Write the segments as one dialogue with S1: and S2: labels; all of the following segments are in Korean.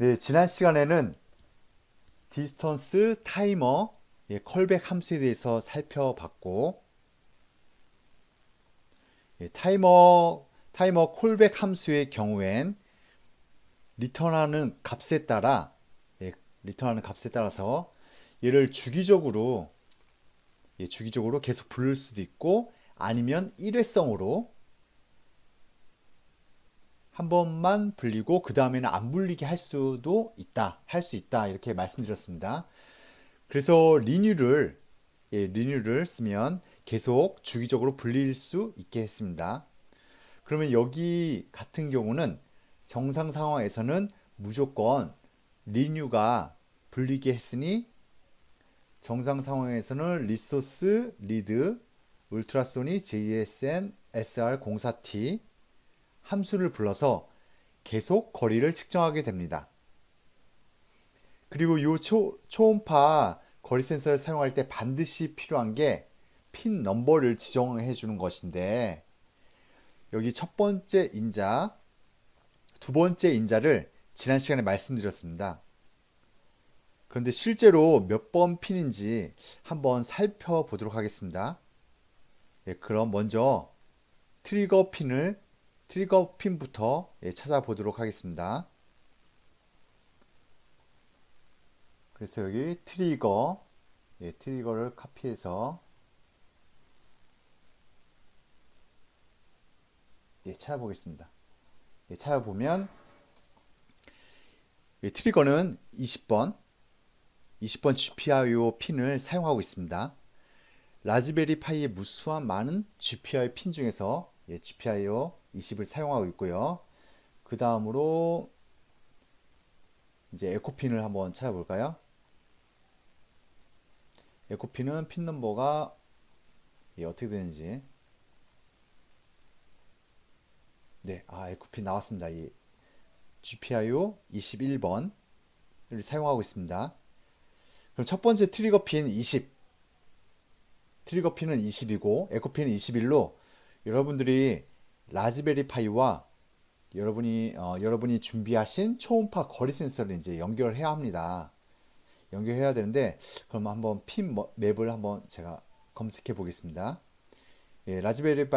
S1: 네, 지난 시간에는 디스턴스 타이머 컬백 함수에 대해서 살펴봤고, 타이머 콜백 함수의 경우엔 리턴하는 값에 따라 리턴하는 값에 따라서 얘를 주기적으로 계속 부를 수도 있고, 아니면 일회성으로 한 번만 불리고 그 다음에는 안 불리게 할 수 있다 이렇게 말씀드렸습니다. 그래서 리뉴를 쓰면 계속 주기적으로 불릴 수 있게 했습니다. 그러면 여기 같은 경우는 정상 상황에서는 무조건 리뉴가 불리게 했으니, 정상 상황에서는 리소스 리드 울트라소닉 JSN SR04T 함수를 불러서 계속 거리를 측정하게 됩니다. 그리고 이 초음파 거리 센서를 사용할 때 반드시 필요한 게 핀 넘버를 지정해 주는 것인데, 여기 첫 번째 인자, 두 번째 인자를 지난 시간에 말씀드렸습니다. 그런데 실제로 몇 번 핀인지 한번 살펴보도록 하겠습니다. 그럼 먼저 트리거 핀부터 찾아보도록 하겠습니다. 그래서 여기 트리거를 카피해서 찾아보겠습니다. 찾아보면 트리거는 20번 GPIO 핀을 사용하고 있습니다. 라즈베리 파이의 무수한 많은 GPIO 핀 중에서 GPIO 20을 사용하고 있고요. 그 다음으로 이제 에코핀을 한번 찾아볼까요? 에코핀은 핀 넘버가 어떻게 되는지. 에코핀 나왔습니다. 이 GPIO 21번을 사용하고 있습니다. 그럼 첫 번째 트리거핀 20. 트리거핀은 20이고 에코핀은 21로 여러분들이 라즈베리 파이와 여러분이 준비하신 초음파 거리 센서를 이제 연결해야 합니다. 연결해야 되는데, 그럼 한번 핀 맵을 한번 제가 검색해 보겠습니다. 라즈베리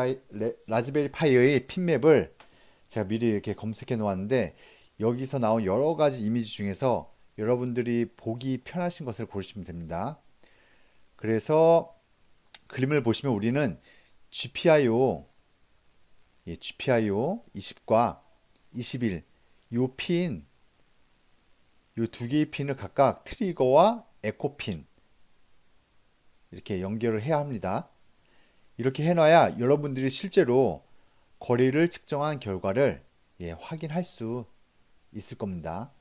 S1: 파이의 핀 맵을 제가 미리 이렇게 검색해 놓았는데, 여기서 나온 여러 가지 이미지 중에서 여러분들이 보기 편하신 것을 고르시면 됩니다. 그래서 그림을 보시면 우리는 GPIO 20과 21, 요 두 개의 핀을 각각 트리거와 에코핀 이렇게 연결을 해야 합니다. 이렇게 해놔야 여러분들이 실제로 거리를 측정한 결과를 확인할 수 있을 겁니다.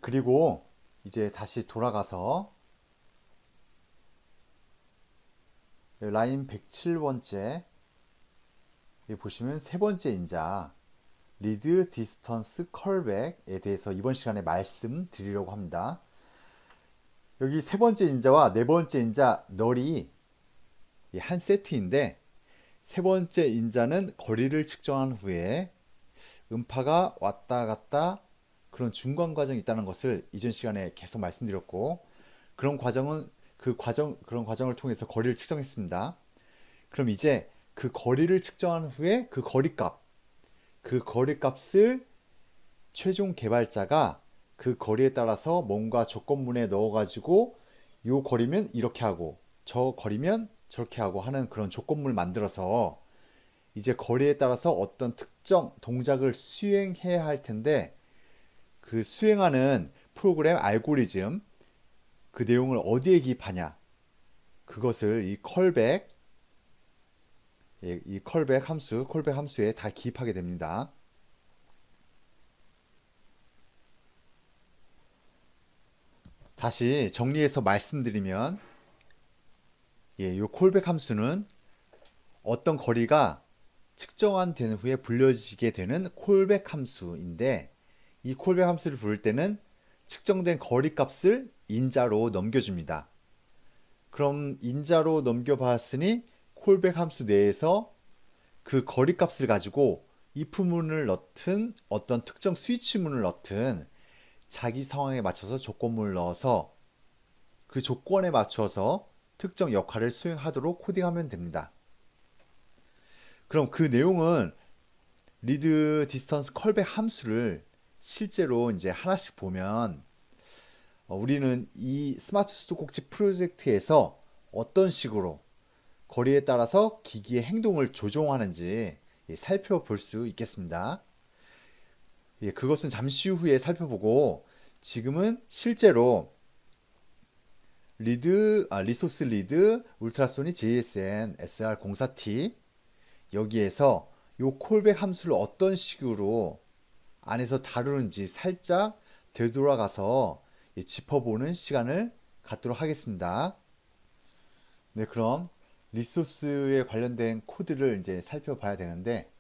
S1: 그리고 이제 다시 돌아가서 라인 107번째 보시면 세 번째 인자 리드 디스턴스 컬백에 대해서 이번 시간에 말씀드리려고 합니다. 여기 세 번째 인자와 네 번째 인자 널이 한 세트인데, 세 번째 인자는 거리를 측정한 후에 음파가 왔다 갔다 그런 중간 과정이 있다는 것을 이전 시간에 계속 말씀드렸고, 그런 과정을 통해서 거리를 측정했습니다. 그럼 이제 그 거리를 측정한 후에 그 거리값을 최종 개발자가 그 거리에 따라서 뭔가 조건문에 넣어가지고 요 거리면 이렇게 하고 저 거리면 저렇게 하고 하는 그런 조건문을 만들어서 이제 거리에 따라서 어떤 특정 동작을 수행해야 할 텐데, 그 수행하는 프로그램 알고리즘, 그 내용을 어디에 기입하냐, 그것을 이 컬백 함수에 다 기입하게 됩니다. 다시 정리해서 말씀드리면, 이 콜백 함수는 어떤 거리가 측정한 된 후에 불려지게 되는 콜백 함수인데, 이 콜백 함수를 부를 때는 측정된 거리 값을 인자로 넘겨줍니다. 그럼 인자로 넘겨봤으니 콜백 함수 내에서 그 거리 값을 가지고 if 문을 넣든 어떤 특정 스위치 문을 넣든 자기 상황에 맞춰서 조건문을 넣어서 그 조건에 맞춰서 특정 역할을 수행하도록 코딩하면 됩니다. 그럼 그 내용은 리드 디스턴스 컬백 함수를 실제로 이제 하나씩 보면 우리는 이 스마트 수도꼭지 프로젝트에서 어떤 식으로 거리에 따라서 기기의 행동을 조종하는지 살펴볼 수 있겠습니다. 그것은 잠시 후에 살펴보고 지금은 실제로 리소스 리드 울트라소닉 JSN SR04T 여기에서 요 콜백 함수를 어떤 식으로 안에서 다루는지 살짝 되돌아가서 짚어보는 시간을 갖도록 하겠습니다. 네, 그럼 리소스에 관련된 코드를 이제 살펴봐야 되는데,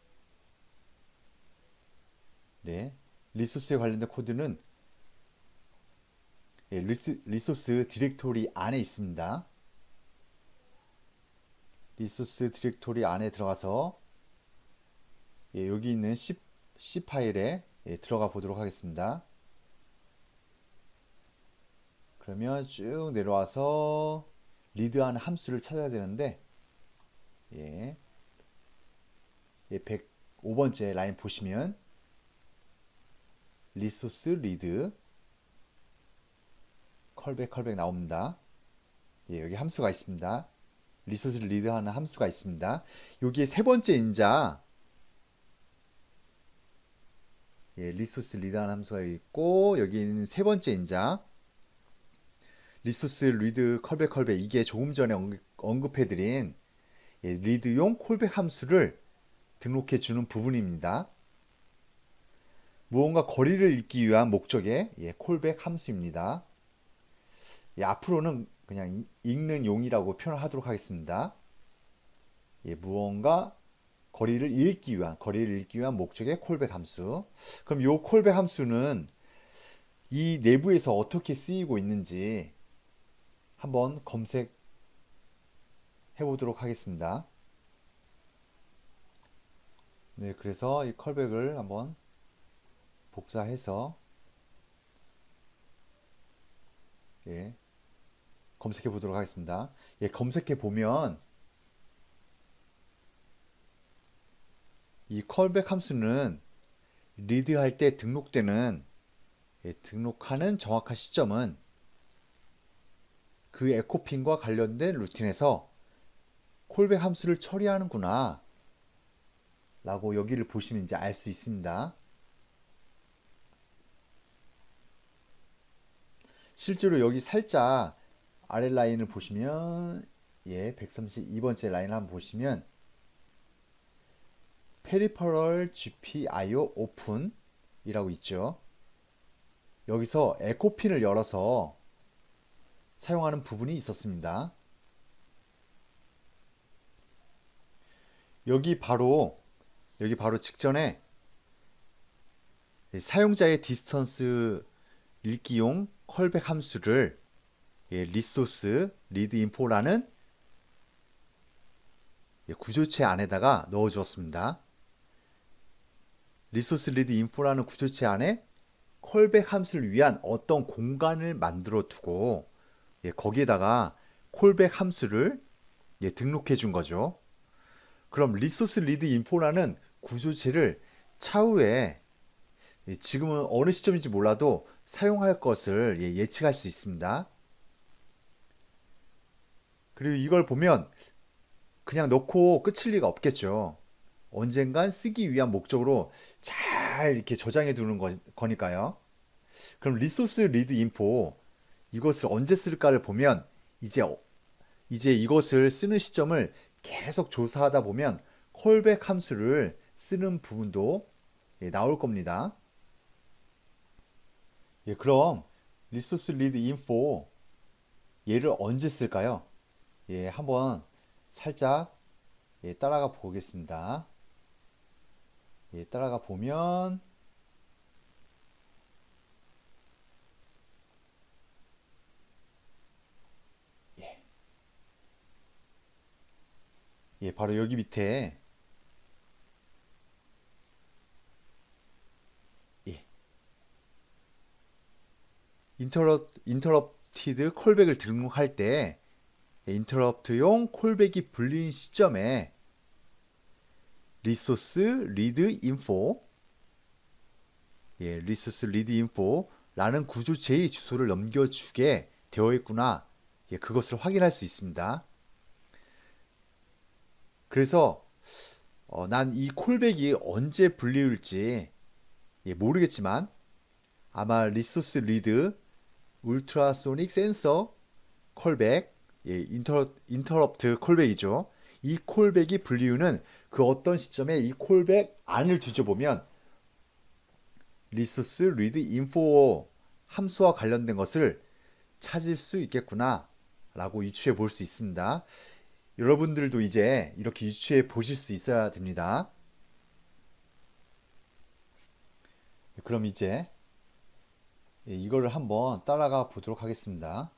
S1: 네, 리소스에 관련된 코드는 리소스 디렉토리 안에 있습니다. 리소스 디렉토리 안에 들어가서 여기 있는 C 파일에 들어가 보도록 하겠습니다. 그러면 쭉 내려와서 리드하는 함수를 찾아야 되는데 105번째 라인 보시면 리소스 리드 컬백 나옵니다. 여기 함수가 있습니다. 리소스 리드하는 함수가 있습니다. 여기에 세 번째 인자 리소스 리드하는 함수가 있고 여기 있는 세 번째 인자 리소스 리드 컬백 이게 조금 전에 언급해드린 리드용 콜백 함수를 등록해 주는 부분입니다. 무언가 거리를 읽기 위한 목적의 콜백 함수입니다. 앞으로는 그냥 읽는 용이라고 표현하도록 하겠습니다. 무언가 거리를 읽기 위한 목적의 콜백 함수. 그럼 이 콜백 함수는 이 내부에서 어떻게 쓰이고 있는지 한번 검색해 보도록 하겠습니다. 네, 그래서 이 컬백을 한번 복사해서 검색해 보도록 하겠습니다. 검색해 보면 이 컬백 함수는 리드할 때 등록되는 등록하는 정확한 시점은 그 에코핀과 관련된 루틴에서 콜백 함수를 처리하는구나 라고 여기를 보시면 이제 알 수 있습니다. 실제로 여기 살짝 아래 라인을 보시면 132번째 라인을 한번 보시면 페리퍼럴 GPIO 오픈 이라고 있죠. 여기서 에코핀을 열어서 사용하는 부분이 있었습니다. 여기 바로 직전에 사용자의 디스턴스 읽기용 컬백 함수를 리소스 리드 인포라는 구조체 안에다가 넣어 주었습니다. 리소스 리드 인포라는 구조체 안에 콜백 함수를 위한 어떤 공간을 만들어 두고 거기에다가 콜백 함수를 등록해 준 거죠. 그럼 리소스 리드 인포라는 구조체를 차후에 지금은 어느 시점인지 몰라도 사용할 것을 예측할 수 있습니다. 그리고 이걸 보면 그냥 넣고 끝일 리가 없겠죠. 언젠간 쓰기 위한 목적으로 잘 이렇게 저장해 두는 거니까요. 그럼 리소스 리드 인포 이것을 언제 쓸까를 보면 이제 이것을 쓰는 시점을 계속 조사하다 보면 콜백 함수를 쓰는 부분도 나올 겁니다. 그럼 리소스 리드 인포 얘를 언제 쓸까요? 한번 살짝 따라가 보겠습니다. 따라가 보면 바로 여기 밑에 인터럽티드 콜백을 등록할 때 인터럽트용 콜백이 불린 시점에 리소스 리드 인포 리소스 리드 인포라는 구조체의 주소를 넘겨주게 되어 있구나. 그것을 확인할 수 있습니다. 그래서 난 이 콜백이 언제 불리울지 모르겠지만 아마 리소스 리드 울트라소닉 센서 콜백 인터럽트 콜백이죠. 이 콜백이 불리우는 그 어떤 시점에 이 콜백 안을 뒤져보면 리소스 리드 인포 함수와 관련된 것을 찾을 수 있겠구나 라고 유추해 볼 수 있습니다. 여러분들도 이제 이렇게 유추해 보실 수 있어야 됩니다. 그럼 이제 이거를 한번 따라가 보도록 하겠습니다.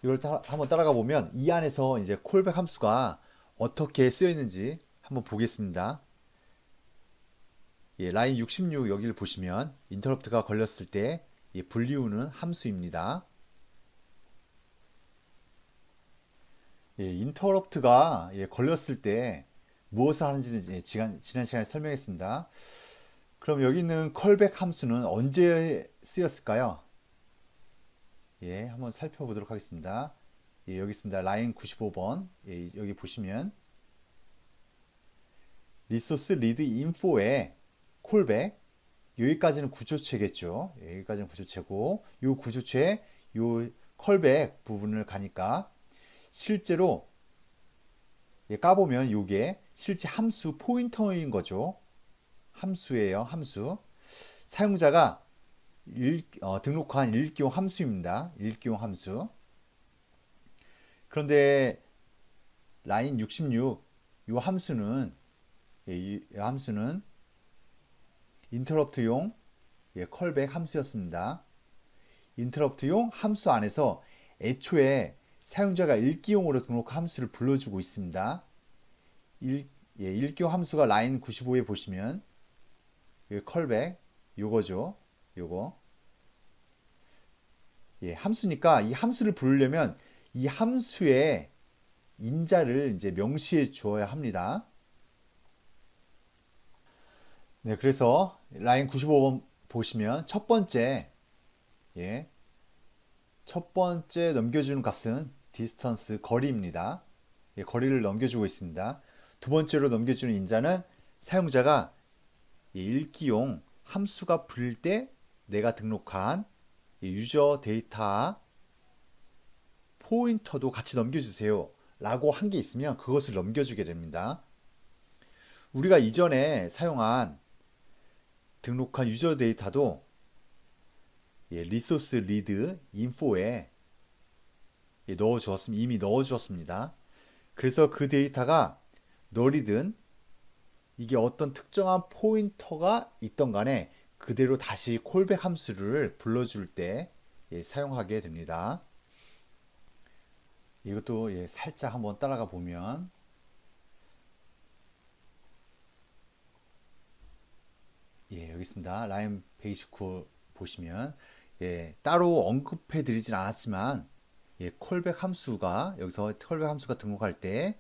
S1: 이걸 한번 따라가 보면 이 안에서 이제 콜백 함수가 어떻게 쓰여 있는지 한번 보겠습니다. 라인 66 여기를 보시면 인터럽트가 걸렸을 때 불리우는 함수입니다. 인터럽트가 걸렸을 때 무엇을 하는지는 지난 시간에 설명했습니다. 그럼 여기 있는 컬백 함수는 언제 쓰였을까요? 한번 살펴보도록 하겠습니다. 여기 있습니다. 라인 95번. 여기 보시면 리소스 리드 인포에 콜백 여기까지는 구조체겠죠. 여기까지는 구조체고 이 구조체 이 컬백 부분을 가니까 실제로 까보면 이게 실제 함수 포인터인 거죠. 함수예요. 함수. 사용자가 등록한 읽기용 함수입니다. 읽기용 함수. 그런데 라인 66 이 함수는 이 함수는 인터럽트용 컬백 함수였습니다. 인터럽트용 함수 안에서 애초에 사용자가 읽기용으로 등록한 함수를 불러주고 있습니다. 읽기용 함수가 라인 95에 보시면 컬백 요거죠. 요거 함수니까 이 함수를 부르려면 이 함수의 인자를 이제 명시해 주어야 합니다. 그래서 라인 95번 보시면 첫 번째 넘겨주는 값은 디스턴스 거리입니다. 거리를 넘겨주고 있습니다. 두 번째로 넘겨주는 인자는 사용자가 읽기용 함수가 불릴 때 내가 등록한 유저 데이터 포인터도 같이 넘겨주세요 라고 한 게 있으면 그것을 넘겨주게 됩니다. 우리가 이전에 사용한 등록한 유저 데이터도 리소스 리드 인포에 이미 넣어주었습니다. 그래서 그 데이터가 널이든 이게 어떤 특정한 포인터가 있던 간에 그대로 다시 콜백 함수를 불러줄 때 사용하게 됩니다. 이것도 살짝 한번 따라가 보면 여기 있습니다. 라인 129 보시면 따로 언급해 드리진 않았지만 콜백 함수가 여기서 콜백 함수가 등록할 때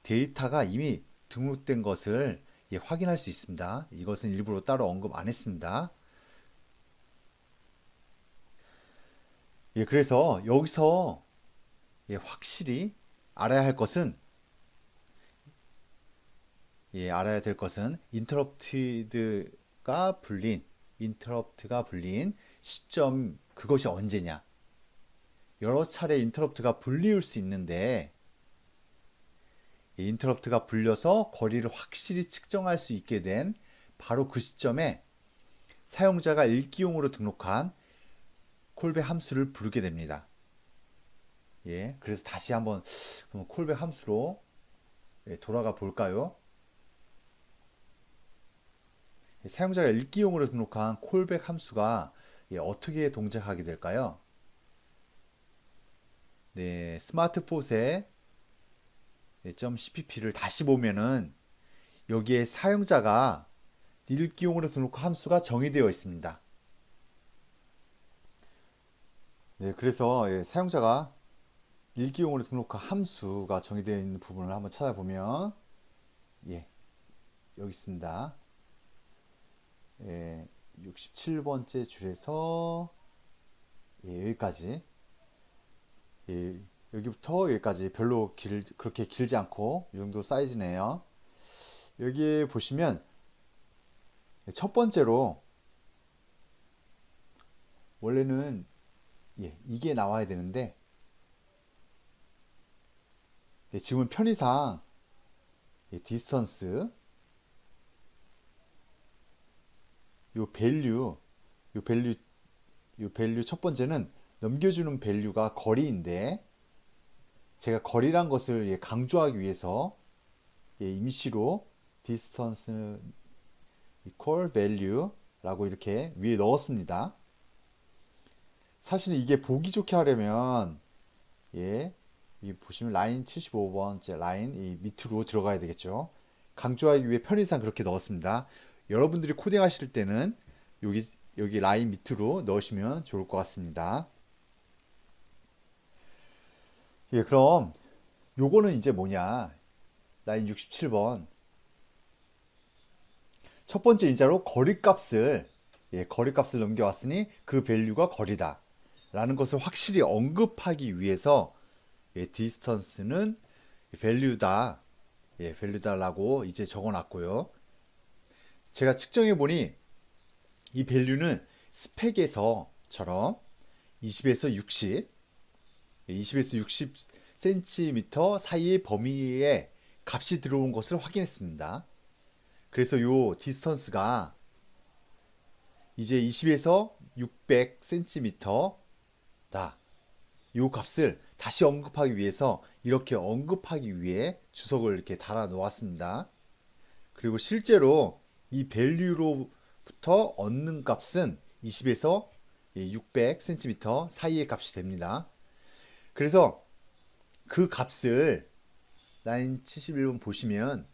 S1: 데이터가 이미 등록된 것을 확인할 수 있습니다. 이것은 일부러 따로 언급 안 했습니다. 그래서 여기서 확실히 알아야 할 것은 알아야 될 것은 인터럽트가 불린 시점 그것이 언제냐. 여러 차례 인터럽트가 불리울 수 있는데 인터럽트가 불려서 거리를 확실히 측정할 수 있게 된 바로 그 시점에 사용자가 읽기용으로 등록한 콜백 함수를 부르게 됩니다. 그래서 다시 한번 콜백 함수로 돌아가 볼까요? 사용자가 읽기용으로 등록한 콜백 함수가 어떻게 동작하게 될까요? 네, 스마트폿의 .cpp를 다시 보면은 여기에 사용자가 읽기용으로 등록한 함수가 정의되어 있습니다. 네, 그래서 사용자가 읽기용으로 등록한 함수가 정의되어 있는 부분을 한번 찾아보면 여기 있습니다. 67번째 줄에서 여기까지 여기부터 여기까지 별로 그렇게 길지 않고 이 정도 사이즈네요. 여기에 보시면 첫 번째로 원래는 이게 나와야 되는데 지금은 편의상 디스턴스 요 밸류 첫 번째는 넘겨주는 밸류가 거리인데 제가 거리란 것을 강조하기 위해서 임시로 distance equal value 라고 이렇게 위에 넣었습니다. 사실 이게 보기 좋게 하려면 이 보시면 라인 75번째 라인 이 밑으로 들어가야 되겠죠. 강조하기 위해 편의상 그렇게 넣었습니다. 여러분들이 코딩 하실 때는 여기 라인 밑으로 넣으시면 좋을 것 같습니다. 그럼 요거는 이제 뭐냐, 라인 67번 첫 번째 인자로 거리값을 넘겨왔으니 그 밸류가 거리다 라는 것을 확실히 언급하기 위해서 디스턴스는 밸류다 라고 이제 적어놨고요. 제가 측정해 보니 이 밸류는 스펙에서처럼 20에서 60cm 사이의 범위에 값이 들어온 것을 확인했습니다. 그래서 요 디스턴스가 이제 20에서 600cm다. 요 값을 다시 언급하기 위해서 이렇게 언급하기 위해 주석을 이렇게 달아 놓았습니다. 그리고 실제로 이 밸류로부터 얻는 값은 20에서 600cm 사이의 값이 됩니다. 그래서 그 값을 라인 71번 보시면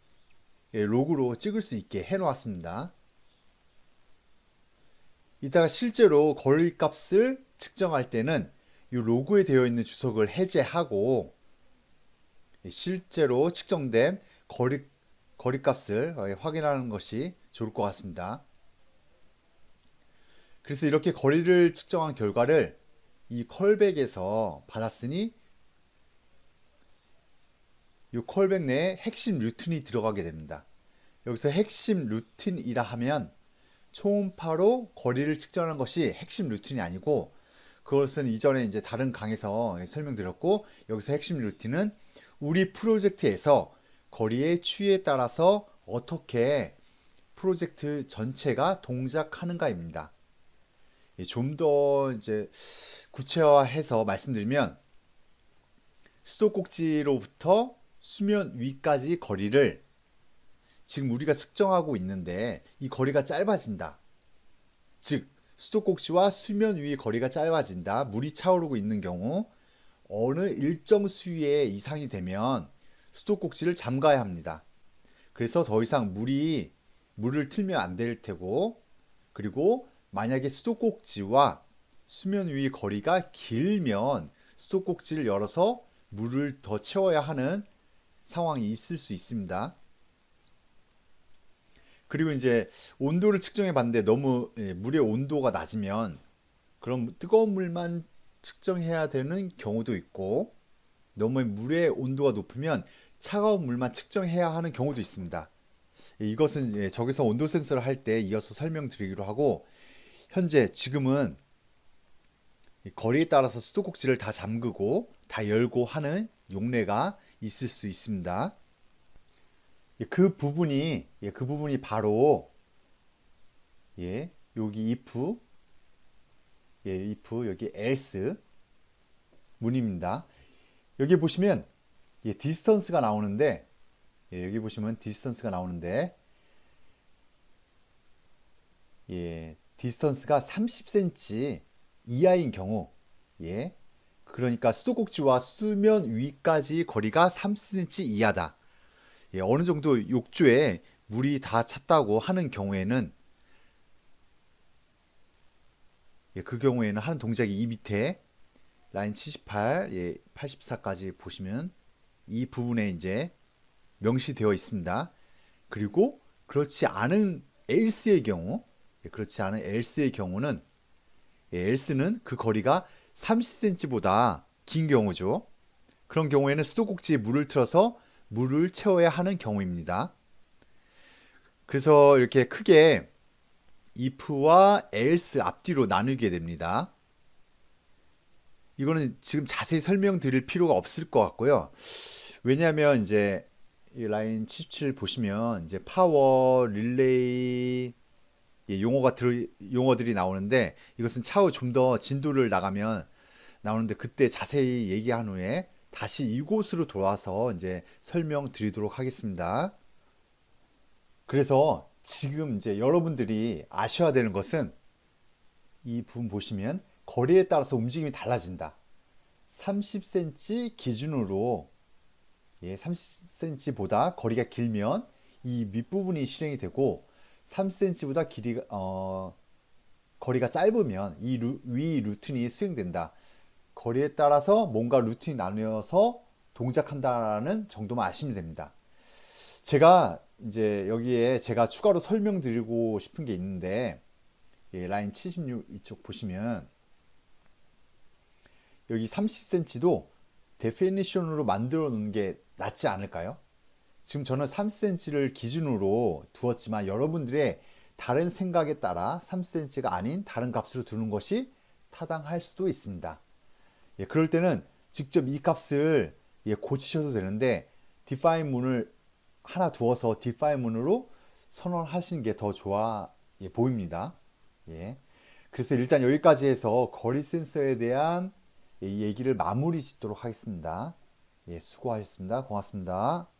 S1: 로그로 찍을 수 있게 해 놓았습니다. 이따가 실제로 거리값을 측정할 때는 이 로그에 되어 있는 주석을 해제하고 실제로 측정된 거리값을 확인하는 것이 좋을 것 같습니다. 그래서 이렇게 거리를 측정한 결과를 이 컬백에서 받았으니 이 컬백 내에 핵심 루틴이 들어가게 됩니다. 여기서 핵심 루틴이라 하면 초음파로 거리를 측정하는 것이 핵심 루틴이 아니고, 그것은 이전에 이제 다른 강에서 설명드렸고, 여기서 핵심 루틴은 우리 프로젝트에서 거리의 추이에 따라서 어떻게 프로젝트 전체가 동작하는가입니다. 좀 더 이제 구체화해서 말씀드리면 수도꼭지로부터 수면 위까지 거리를 지금 우리가 측정하고 있는데 이 거리가 짧아진다. 즉 수도꼭지와 수면 위의 거리가 짧아진다. 물이 차오르고 있는 경우 어느 일정 수위의 이상이 되면 수도꼭지를 잠가야 합니다. 그래서 더 이상 물을 틀면 안 될 테고, 그리고 만약에 수도꼭지와 수면 위의 거리가 길면 수도꼭지를 열어서 물을 더 채워야 하는 상황이 있을 수 있습니다. 그리고 이제 온도를 측정해 봤는데 너무 물의 온도가 낮으면 그럼 뜨거운 물만 측정해야 되는 경우도 있고, 너무 물의 온도가 높으면 차가운 물만 측정해야 하는 경우도 있습니다. 이것은 저기서 온도 센서를 할 때 이어서 설명드리기로 하고, 현재 지금은 거리에 따라서 수도꼭지를 다 잠그고 다 열고 하는 용례가 있을 수 있습니다. 그 부분이 바로 여기 if 여기 else 문입니다. 여기 보시면 디스턴스가 나오는데 여기 보시면 디스턴스가 나오는데 디스턴스가 30cm 이하인 경우 그러니까 수도꼭지와 수면 위까지 거리가 3cm 이하다. 예, 어느 정도 욕조에 물이 다 찼다고 하는 경우에는 예, 그 경우에는 하는 동작이 이 밑에 라인 78, 예, 84까지 보시면 이 부분에 이제 명시되어 있습니다. 그리고 그렇지 않은 엘스의 경우, 예, 그렇지 않은 엘스의 경우는 예, 엘스는 그 거리가 30cm보다 긴 경우죠. 그런 경우에는 수도꼭지에 물을 틀어서 물을 채워야 하는 경우입니다. 그래서 이렇게 크게 if와 else 앞뒤로 나누게 됩니다. 이거는 지금 자세히 설명드릴 필요가 없을 것 같고요. 왜냐하면 이제 이 라인 77 보시면 이제 파워 릴레이 예, 용어들이 나오는데 이것은 차후 좀 더 진도를 나가면 나오는데 그때 자세히 얘기한 후에 다시 이곳으로 돌아와서 이제 설명드리도록 하겠습니다. 그래서 지금 이제 여러분들이 아셔야 되는 것은 이 부분 보시면 거리에 따라서 움직임이 달라진다. 30cm 기준으로 예, 30cm보다 거리가 길면 이 밑부분이 실행이 되고 3cm보다 거리가 짧으면 위 루틴이 수행된다. 거리에 따라서 뭔가 루틴이 나뉘어서 동작한다는 정도만 아시면 됩니다. 제가 이제 여기에 제가 추가로 설명드리고 싶은 게 있는데 예, 라인 76 이쪽 보시면 여기 30cm도 데피니션으로 만들어 놓는 게 낫지 않을까요? 지금 저는 30cm를 기준으로 두었지만 여러분들의 다른 생각에 따라 30cm가 아닌 다른 값으로 두는 것이 타당할 수도 있습니다. 예, 그럴 때는 직접 이 값을 예, 고치셔도 되는데 define 문을 하나 두어서 define 문으로 선언하시는 게 더 좋아 예, 보입니다. 예. 그래서 일단 여기까지 해서 거리 센서에 대한 얘기를 마무리 짓도록 하겠습니다. 예, 수고하셨습니다. 고맙습니다.